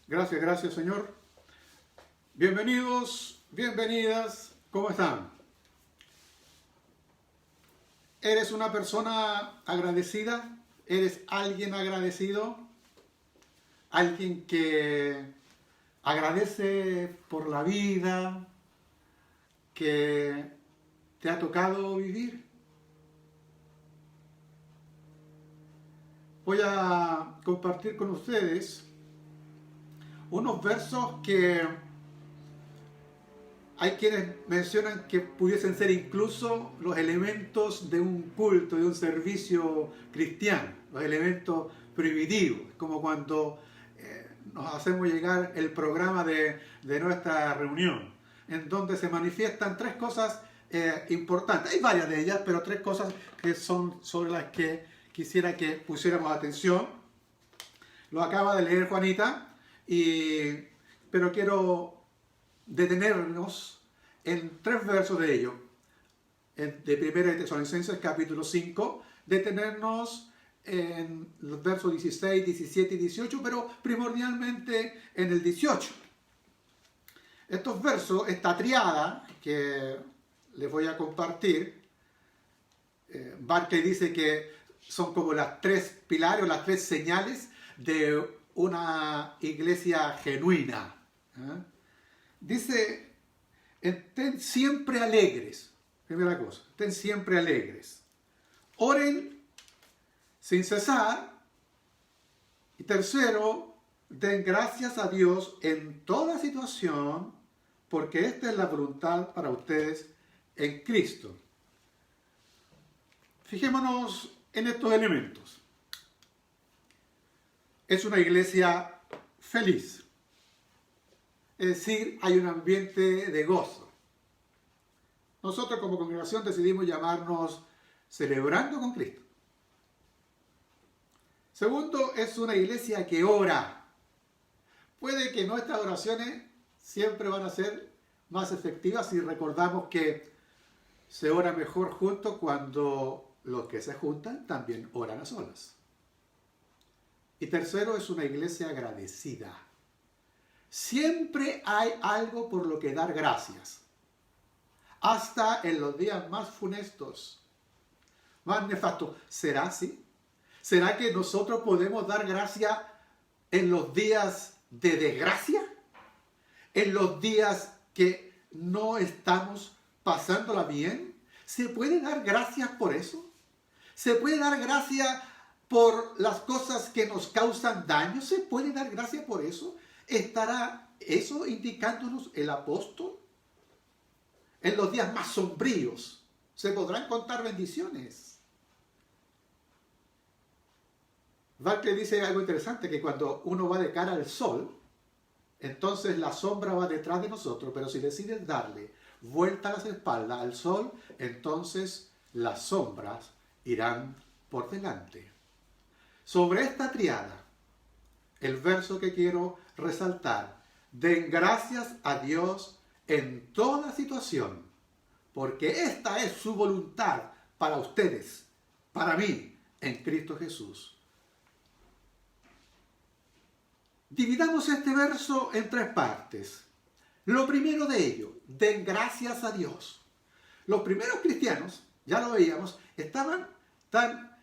Gracias, gracias, Señor. Bienvenidos, bienvenidas. ¿Cómo están? ¿Eres una persona agradecida? ¿Eres alguien agradecido? ¿Alguien que agradece por la vida que te ha tocado vivir? Voy a compartir con ustedes unos versos que hay quienes mencionan que pudiesen ser incluso los elementos de un culto, de un servicio cristiano, los elementos primitivos, como cuando nos hacemos llegar el programa de nuestra reunión, en donde se manifiestan tres cosas importantes. Hay varias de ellas, pero tres cosas que son sobre las que quisiera que pusiéramos atención. Lo acaba de leer Juanita, pero quiero detenernos en tres versos de ello. De 1 de Tesalonicenses capítulo 5, detenernos en los versos 16, 17 y 18, pero primordialmente en el 18. Estos versos, esta triada que les voy a compartir, Barclay dice que son como las tres pilares o las tres señales de una iglesia genuina. Dice, estén siempre alegres. Primera cosa, estén siempre alegres. Oren sin cesar. Y tercero, den gracias a Dios en toda situación, porque esta es la voluntad para ustedes en Cristo. Fijémonos en estos elementos. Es una iglesia feliz. Es decir, hay un ambiente de gozo. Nosotros como congregación decidimos llamarnos Celebrando con Cristo. Segundo, es una iglesia que ora. Puede que nuestras oraciones siempre van a ser más efectivas si recordamos que se ora mejor juntos cuando los que se juntan también oran a solas. Y tercero, es una iglesia agradecida. Siempre hay algo por lo que dar gracias. Hasta en los días más funestos, más nefastos. ¿Será así? ¿Será que nosotros podemos dar gracias en los días de desgracia? ¿En los días que no estamos pasándola bien? ¿Se puede dar gracias por eso? ¿Se puede dar gracias por las cosas que nos causan daño? ¿Se puede dar gracias por eso? ¿Estará eso indicándonos el apóstol? En los días más sombríos se podrán contar bendiciones. Barclay dice algo interesante, que cuando uno va de cara al sol, entonces la sombra va detrás de nosotros, pero si decides darle vuelta a las espaldas al sol, entonces las sombras irán por delante. Sobre esta triada, el verso que quiero resaltar: den gracias a Dios en toda situación, porque esta es su voluntad para ustedes, para mí, en Cristo Jesús. Dividamos este verso en tres partes. Lo primero de ello, den gracias a Dios. Los primeros cristianos, ya lo veíamos, estaban tan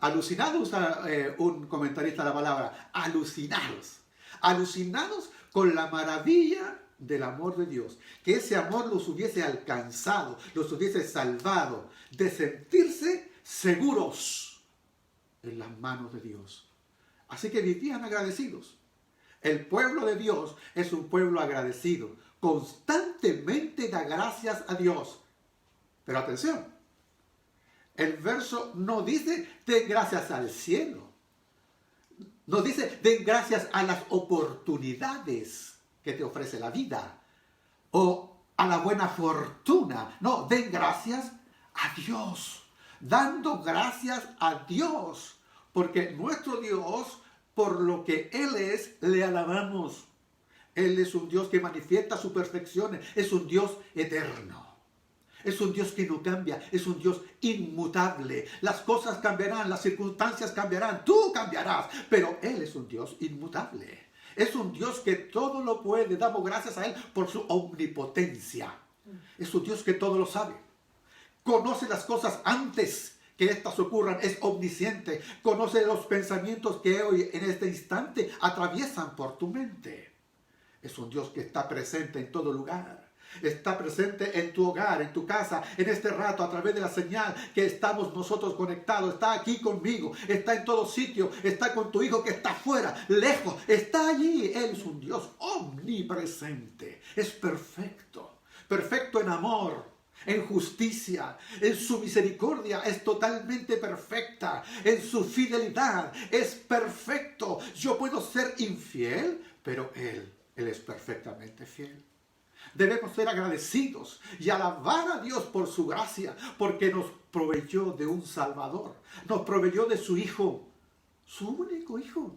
alucinados, usa un comentarista la palabra, alucinados con la maravilla del amor de Dios, que ese amor los hubiese alcanzado, los hubiese salvado, de sentirse seguros en las manos de Dios. Así que vivían agradecidos. El pueblo de Dios es un pueblo agradecido, constantemente da gracias a Dios. Pero atención, el verso no dice den gracias al cielo, no dice den gracias a las oportunidades que te ofrece la vida o a la buena fortuna. No, den gracias a Dios, dando gracias a Dios, porque nuestro Dios, por lo que Él es, le alabamos. Él es un Dios que manifiesta sus perfecciones, es un Dios eterno. Es un Dios que no cambia, es un Dios inmutable. Las cosas cambiarán, las circunstancias cambiarán, tú cambiarás, pero Él es un Dios inmutable. Es un Dios que todo lo puede. Damos gracias a Él por su omnipotencia. Es un Dios que todo lo sabe. Conoce las cosas antes que éstas ocurran. Es omnisciente. Conoce los pensamientos que hoy en este instante atraviesan por tu mente. Es un Dios que está presente en todo lugar. Está presente en tu hogar, en tu casa, en este rato, a través de la señal que estamos nosotros conectados. Está aquí conmigo, está en todo sitio, está con tu hijo que está afuera, lejos, está allí. Él es un Dios omnipresente, es perfecto, perfecto en amor, en justicia, en su misericordia es totalmente perfecta, en su fidelidad es perfecto. Yo puedo ser infiel, pero Él es perfectamente fiel. Debemos ser agradecidos y alabar a Dios por su gracia, porque nos proveyó de un Salvador, nos proveyó de su Hijo, su único Hijo.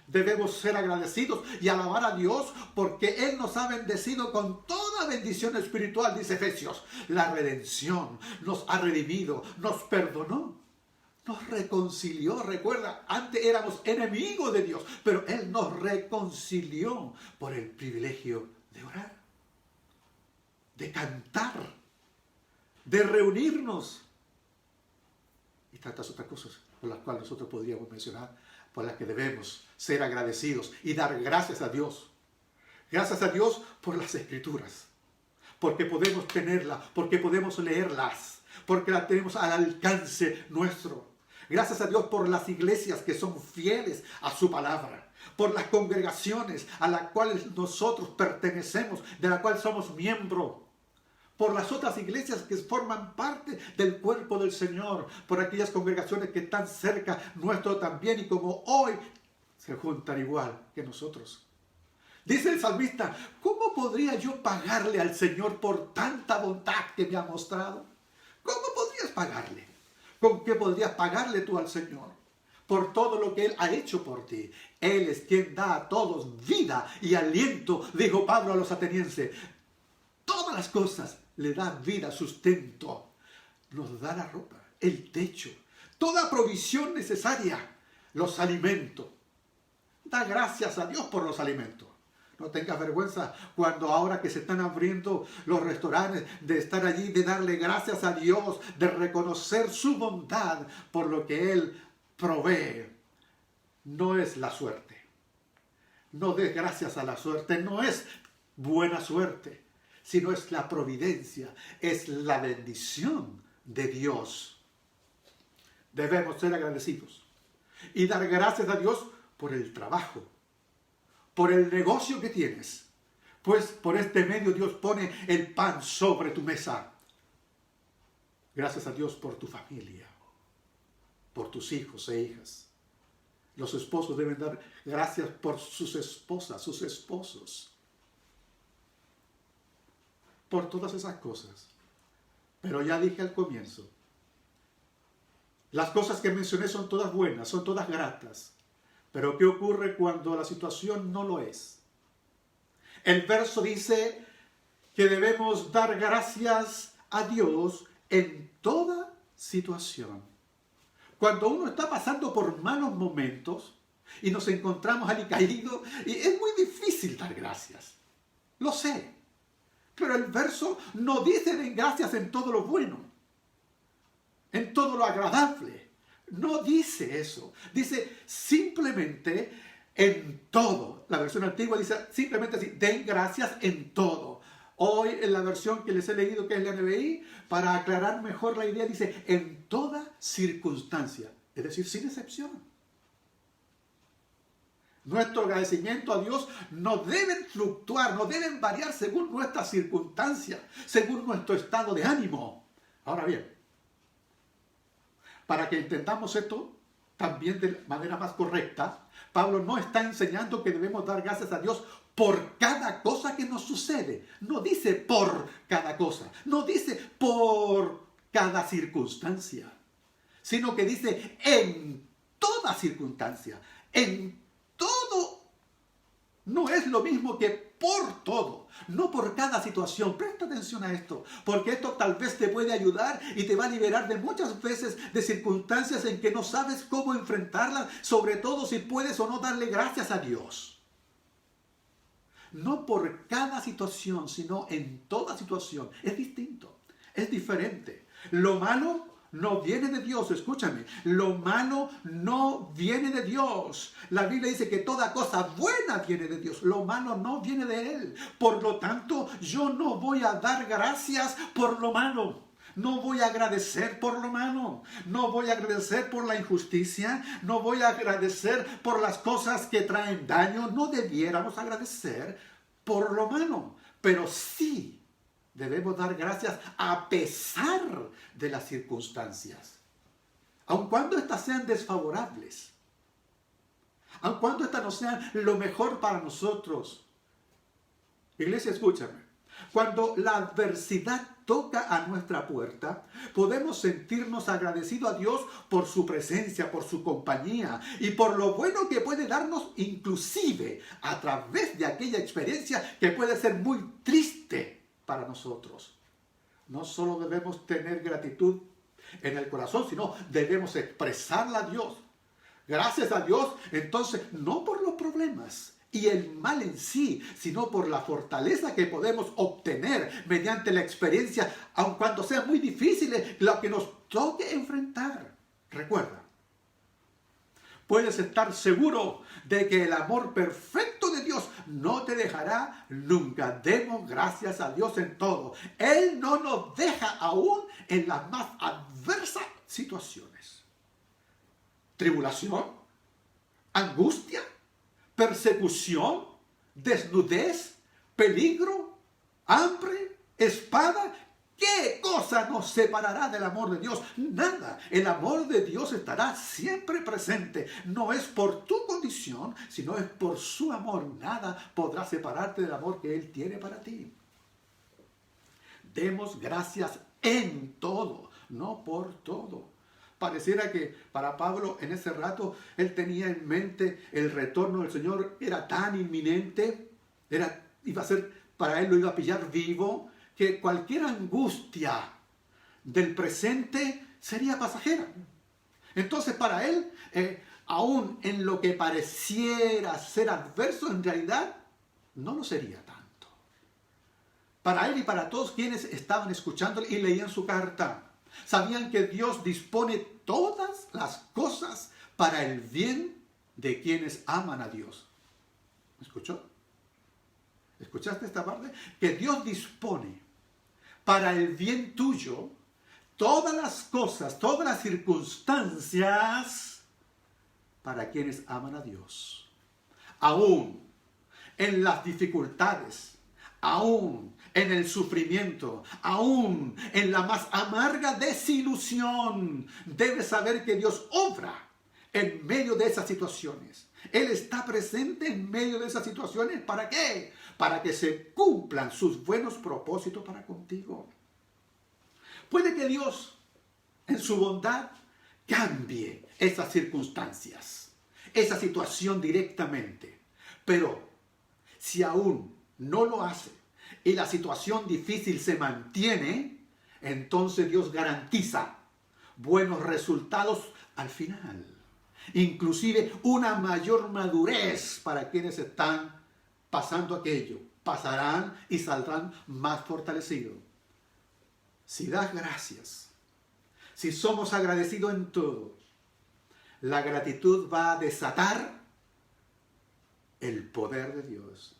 Debemos ser agradecidos y alabar a Dios porque Él nos ha bendecido con toda bendición espiritual, dice Efesios. La redención nos ha redimido, nos perdonó, nos reconcilió. Recuerda, antes éramos enemigos de Dios, pero Él nos reconcilió por el privilegio de orar, de cantar, de reunirnos y tantas otras cosas por las cuales nosotros podríamos mencionar, por las que debemos ser agradecidos y dar gracias a Dios. Gracias a Dios por las Escrituras, porque podemos tenerlas, porque podemos leerlas, porque las tenemos al alcance nuestro. Gracias a Dios por las iglesias que son fieles a su palabra, por las congregaciones a las cuales nosotros pertenecemos, de las cuales somos miembros, por las otras iglesias que forman parte del cuerpo del Señor, por aquellas congregaciones que están cerca nuestro también y como hoy se juntan igual que nosotros. Dice el salmista, ¿cómo podría yo pagarle al Señor por tanta bondad que me ha mostrado? ¿Cómo podrías pagarle? ¿Con qué podrías pagarle tú al Señor? Por todo lo que Él ha hecho por ti. Él es quien da a todos vida y aliento, dijo Pablo a los atenienses. Todas las cosas le dan vida, sustento. Nos da la ropa, el techo, toda provisión necesaria, los alimentos. Da gracias a Dios por los alimentos. No tengas vergüenza cuando ahora que se están abriendo los restaurantes, de estar allí, de darle gracias a Dios, de reconocer su bondad por lo que Él provee. No es la suerte. No des gracias a la suerte. No es buena suerte, sino es la providencia, es la bendición de Dios. Debemos ser agradecidos y dar gracias a Dios por el trabajo, por el negocio que tienes, pues por este medio Dios pone el pan sobre tu mesa. Gracias a Dios por tu familia, por tus hijos e hijas. Los esposos deben dar gracias por sus esposas, sus esposos, por todas esas cosas. Pero ya dije al comienzo, las cosas que mencioné son todas buenas, son todas gratas. Pero ¿qué ocurre cuando la situación no lo es? El verso dice que debemos dar gracias a Dios en toda situación. Cuando uno está pasando por malos momentos y nos encontramos alicaídos, y es muy difícil dar gracias. Lo sé. Pero el verso no dice den gracias en todo lo bueno, en todo lo agradable. No dice eso. Dice simplemente en todo. La versión antigua dice simplemente así, den gracias en todo. Hoy en la versión que les he leído, que es la NBI, para aclarar mejor la idea, dice en toda circunstancia. Es decir, sin excepción. Nuestro agradecimiento a Dios no debe fluctuar, no deben variar según nuestras circunstancias, según nuestro estado de ánimo. Ahora bien, para que entendamos esto también de manera más correcta, Pablo no está enseñando que debemos dar gracias a Dios por cada cosa que nos sucede. No dice por cada cosa, no dice por cada circunstancia, sino que dice en toda circunstancia, en todo no es lo mismo que por todo, no por cada situación. Presta atención a esto, porque esto tal vez te puede ayudar y te va a liberar de muchas veces de circunstancias en que no sabes cómo enfrentarlas, sobre todo si puedes o no darle gracias a Dios. No por cada situación, sino en toda situación. Es distinto, es diferente. Lo malo no viene de Dios, escúchame. Lo malo no viene de Dios. La Biblia dice que toda cosa buena viene de Dios. Lo malo no viene de Él. Por lo tanto, yo no voy a dar gracias por lo malo. No voy a agradecer por lo malo. No voy a agradecer por la injusticia. No voy a agradecer por las cosas que traen daño. No debiéramos agradecer por lo malo. Pero sí debemos dar gracias a pesar de las circunstancias. Aun cuando éstas sean desfavorables. Aun cuando éstas no sean lo mejor para nosotros. Iglesia, escúchame. Cuando la adversidad toca a nuestra puerta, podemos sentirnos agradecidos a Dios por su presencia, por su compañía y por lo bueno que puede darnos, inclusive a través de aquella experiencia que puede ser muy triste para nosotros. No solo debemos tener gratitud en el corazón, sino debemos expresarla a Dios. Gracias a Dios, entonces, no por los problemas y el mal en sí, sino por la fortaleza que podemos obtener mediante la experiencia, aun cuando sea muy difícil lo que nos toque enfrentar. Recuerda, puedes estar seguro de que el amor perfecto de Dios no te dejará nunca. Demos gracias a Dios en todo. Él no nos deja aún en las más adversas situaciones. Tribulación, angustia, persecución, desnudez, peligro, hambre, espada. ¿Qué cosa nos separará del amor de Dios? Nada. El amor de Dios estará siempre presente. No es por tu condición, sino es por su amor. Nada podrá separarte del amor que Él tiene para ti. Demos gracias en todo, no por todo. Pareciera que para Pablo en ese rato él tenía en mente el retorno del Señor. Era tan inminente, iba a ser, para él lo iba a pillar vivo, que cualquier angustia del presente sería pasajera. Entonces para él, aún en lo que pareciera ser adverso, en realidad no lo sería tanto. Para él y para todos quienes estaban escuchándole y leían su carta, sabían que Dios dispone todas las cosas para el bien de quienes aman a Dios. ¿Me escuchó? ¿Escuchaste esta parte? Que Dios dispone para el bien tuyo todas las cosas, todas las circunstancias para quienes aman a Dios. Aún en las dificultades, aún en el sufrimiento, aún en la más amarga desilusión, debes saber que Dios obra en medio de esas situaciones. Él está presente en medio de esas situaciones. ¿Para qué? Para que se cumplan sus buenos propósitos para contigo. Puede que Dios, en su bondad, cambie esas circunstancias, esa situación directamente. Pero si aún no lo hace y la situación difícil se mantiene, entonces Dios garantiza buenos resultados al final. Inclusive una mayor madurez para quienes están pasando aquello. Pasarán y saldrán más fortalecidos. Si das gracias, si somos agradecidos en todo, la gratitud va a desatar el poder de Dios.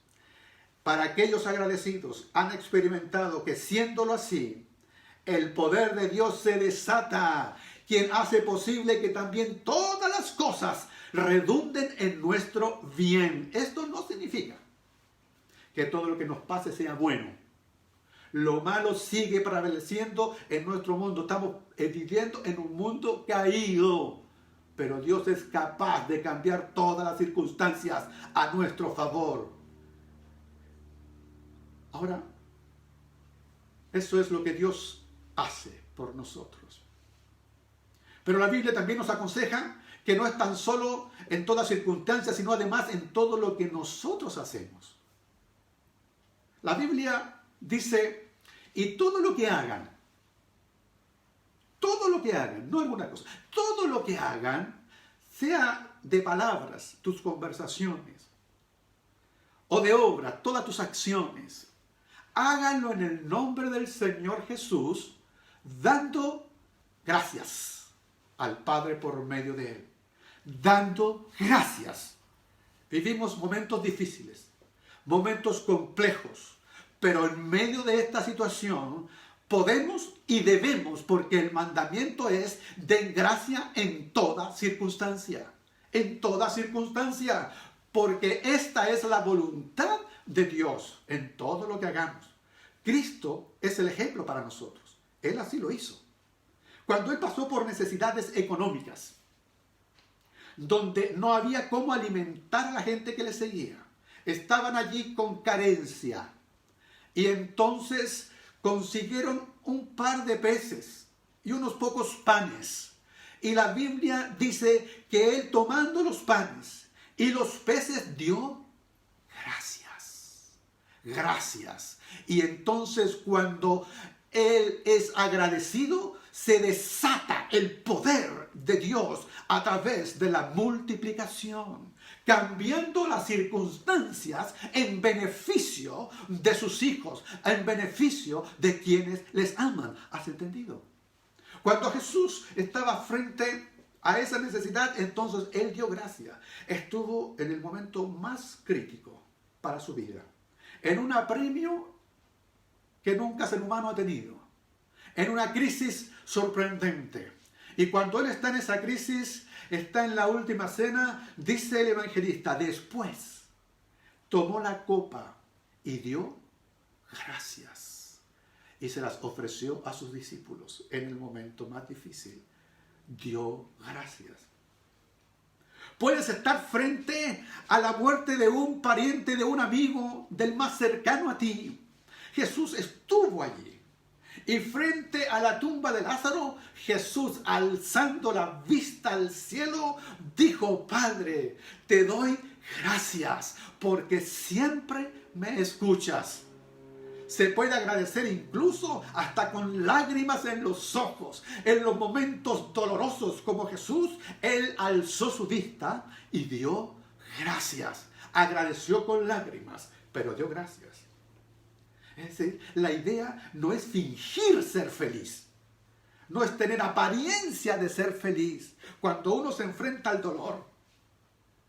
Para aquellos agradecidos han experimentado que siéndolo así, el poder de Dios se desata, quien hace posible que también todas las cosas redunden en nuestro bien. Esto no significa que todo lo que nos pase sea bueno. Lo malo sigue prevaleciendo en nuestro mundo. Estamos viviendo en un mundo caído. Pero Dios es capaz de cambiar todas las circunstancias a nuestro favor. Ahora, eso es lo que Dios hace por nosotros. Pero la Biblia también nos aconseja que no es tan solo en toda circunstancia, sino además en todo lo que nosotros hacemos. La Biblia dice, y todo lo que hagan, no alguna cosa, todo lo que hagan, sea de palabras, tus conversaciones, o de obra, todas tus acciones, háganlo en el nombre del Señor Jesús, dando gracias al Padre por medio de Él. Dando gracias. Vivimos momentos difíciles, momentos complejos, pero en medio de esta situación podemos y debemos, porque el mandamiento es: den gracia en toda circunstancia. En toda circunstancia. Porque esta es la voluntad de Dios en todo lo que hagamos. Cristo es el ejemplo para nosotros. Él así lo hizo. Cuando Él pasó por necesidades económicas, donde no había cómo alimentar a la gente que le seguía, estaban allí con carencia, y entonces consiguieron un par de peces y unos pocos panes. Y la Biblia dice que Él, tomando los panes y los peces, dio gracias. Gracias. Y entonces, cuando Él es agradecido, se desata el poder de Dios a través de la multiplicación, cambiando las circunstancias en beneficio de sus hijos, en beneficio de quienes les aman. ¿Has entendido? Cuando Jesús estaba frente a esa necesidad, entonces Él dio gracia. Estuvo en el momento más crítico para su vida, en un apremio que nunca ser humano ha tenido, en una crisis sorprendente. Y cuando Él está en esa crisis, está en la última cena, dice el evangelista, después tomó la copa y dio gracias. Y se las ofreció a sus discípulos en el momento más difícil. Dio gracias. Puedes estar frente a la muerte de un pariente, de un amigo, del más cercano a ti. Jesús estuvo allí. Y frente a la tumba de Lázaro, Jesús, alzando la vista al cielo, dijo: Padre, te doy gracias porque siempre me escuchas. Se puede agradecer incluso hasta con lágrimas en los ojos. En los momentos dolorosos como Jesús, Él alzó su vista y dio gracias. Agradeció con lágrimas, pero dio gracias. Es decir, la idea no es fingir ser feliz. No es tener apariencia de ser feliz. Cuando uno se enfrenta al dolor,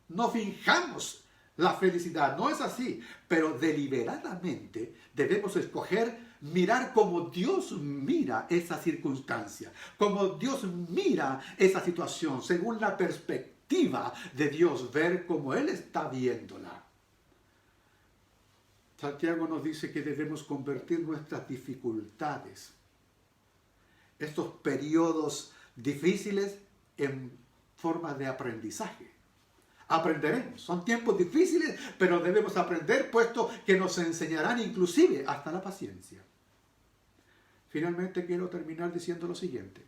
no finjamos la felicidad, no es así, pero deliberadamente debemos escoger mirar como Dios mira esa circunstancia, como Dios mira esa situación, según la perspectiva de Dios, ver como Él está viéndola. Santiago nos dice que debemos convertir nuestras dificultades, estos periodos difíciles, en forma de aprendizaje. Aprenderemos. Son tiempos difíciles, pero debemos aprender, puesto que nos enseñarán inclusive hasta la paciencia. Finalmente quiero terminar diciendo lo siguiente: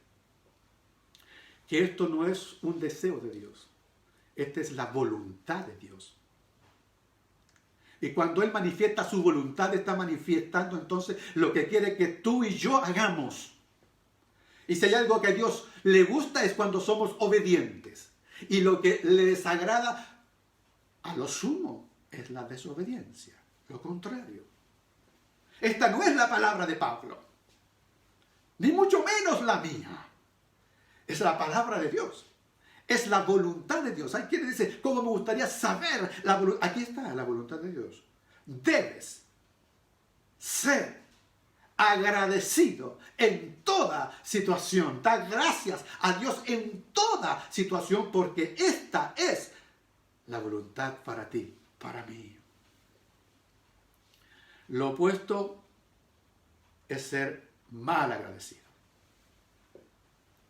que esto no es un deseo de Dios. Esta es la voluntad de Dios. Y cuando Él manifiesta su voluntad, está manifestando entonces lo que quiere que tú y yo hagamos. Y si hay algo que a Dios le gusta es cuando somos obedientes. Y lo que le desagrada a lo sumo es la desobediencia, lo contrario. Esta no es la palabra de Pablo, ni mucho menos la mía. Es la palabra de Dios, es la voluntad de Dios. Hay quien dice: ¿cómo me gustaría saber la voluntad? Aquí está la voluntad de Dios. Debes ser agradecido en toda situación. Da gracias a Dios en toda situación, porque esta es la voluntad para ti, para mí. Lo opuesto es ser mal agradecido,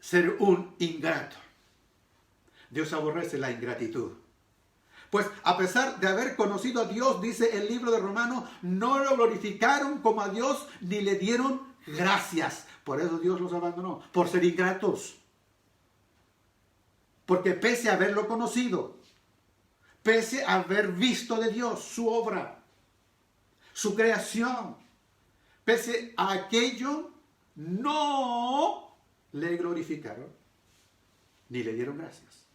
ser un ingrato. Dios aborrece la ingratitud. Pues a pesar de haber conocido a Dios, dice el libro de Romanos, no lo glorificaron como a Dios ni le dieron gracias. Por eso Dios los abandonó, por ser ingratos. Porque pese a haberlo conocido, pese a haber visto de Dios su obra, su creación, pese a aquello, no le glorificaron ni le dieron gracias.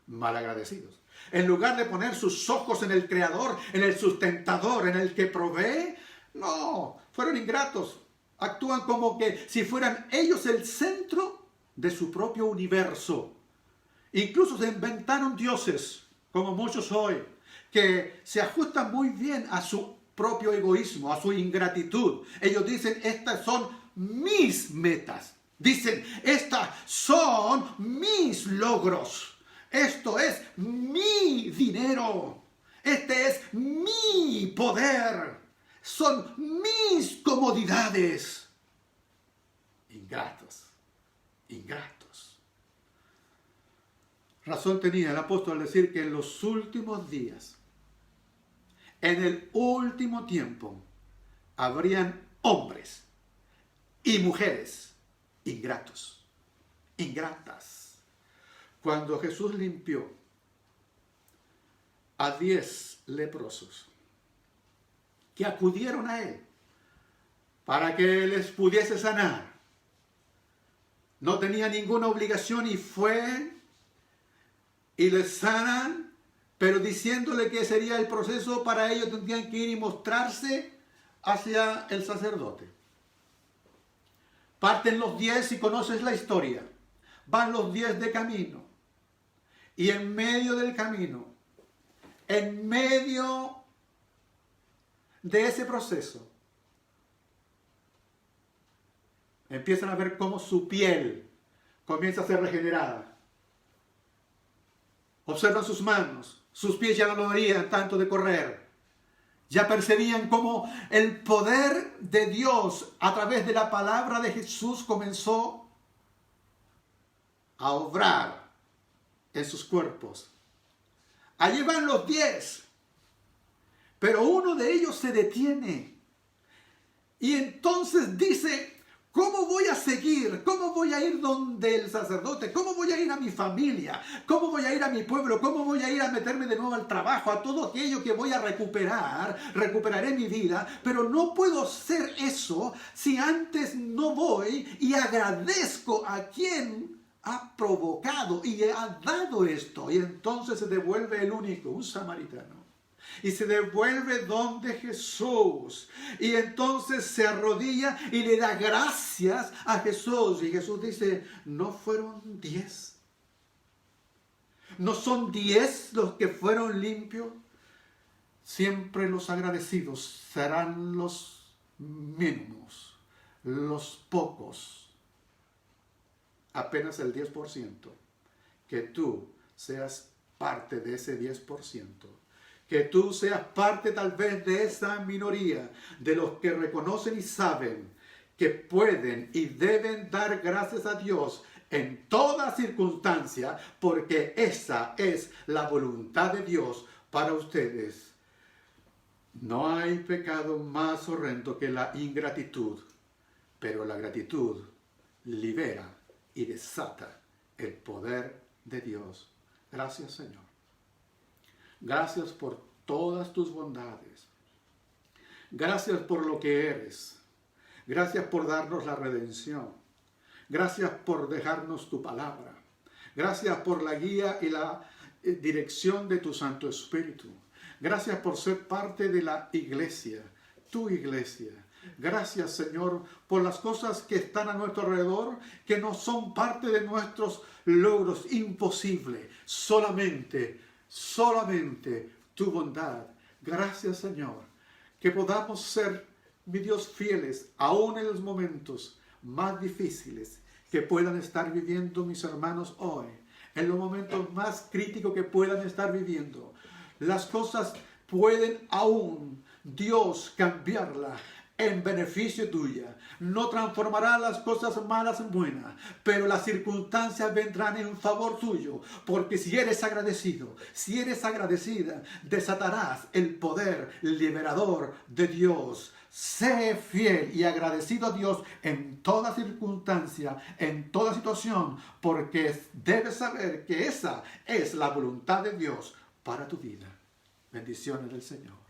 Malagradecidos. En lugar de poner sus ojos en el Creador, en el sustentador, en el que provee, no, fueron ingratos. Actúan como que si fueran ellos el centro de su propio universo. Incluso se inventaron dioses, como muchos hoy, que se ajustan muy bien a su propio egoísmo, a su ingratitud. Ellos dicen, estas son mis metas. Dicen, estas son mis logros. Esto es mi dinero. Este es mi poder. Son mis comodidades. Ingratos. Ingratos. Razón tenía el apóstol al decir que en los últimos días, en el último tiempo, habrían hombres y mujeres ingratos, ingratas. Cuando Jesús limpió a 10 leprosos que acudieron a Él para que les pudiese sanar, no tenía ninguna obligación y fue y les sanan, pero diciéndole que sería el proceso, para ellos tendrían que ir y mostrarse hacia el sacerdote. Parten los 10 y conoces la historia. Van los 10 de camino. Y en medio del camino, en medio de ese proceso, empiezan a ver cómo su piel comienza a ser regenerada. Observan sus manos, sus pies ya no lo veían tanto de correr. Ya percibían cómo el poder de Dios a través de la palabra de Jesús comenzó a obrar en sus cuerpos. Allí van los 10, pero uno de ellos se detiene y entonces dice, ¿cómo voy a seguir? ¿Cómo voy a ir donde el sacerdote? ¿Cómo voy a ir a mi familia? ¿Cómo voy a ir a mi pueblo? ¿Cómo voy a ir a meterme de nuevo al trabajo? A todo aquello que voy a recuperar. Recuperaré mi vida. Pero no puedo hacer eso si antes no voy y agradezco a quien ha provocado y ha dado esto. Y entonces se devuelve el único, un samaritano. Y se devuelve donde Jesús. Y entonces se arrodilla y le da gracias a Jesús. Y Jesús dice, ¿no fueron 10? ¿No son 10 los que fueron limpios? Siempre los agradecidos serán los mínimos, los pocos. Apenas el 10%. Que tú seas parte de ese 10%. Que tú seas parte tal vez de esa minoría, de los que reconocen y saben que pueden y deben dar gracias a Dios en toda circunstancia, porque esa es la voluntad de Dios para ustedes. No hay pecado más horrendo que la ingratitud, pero la gratitud libera y desata el poder de Dios. Gracias, Señor. Gracias por todas tus bondades. Gracias por lo que eres. Gracias por darnos la redención. Gracias por dejarnos tu palabra. Gracias por la guía y la dirección de tu Santo Espíritu. Gracias por ser parte de la iglesia, tu iglesia. Gracias, Señor, por las cosas que están a nuestro alrededor, que no son parte de nuestros logros. Imposible. Solamente tu bondad. Gracias, Señor, que podamos ser, mi Dios, fieles, aún en los momentos más difíciles que puedan estar viviendo mis hermanos hoy, en los momentos más críticos que puedan estar viviendo. Las cosas pueden aún Dios cambiarla en beneficio tuya. No transformará las cosas malas en buenas, pero las circunstancias vendrán en favor tuyo, porque si eres agradecido, si eres agradecida, desatarás el poder liberador de Dios sé fiel y agradecido a Dios en toda circunstancia, en toda situación, porque debes saber que esa es la voluntad de Dios para tu vida. Bendiciones del Señor.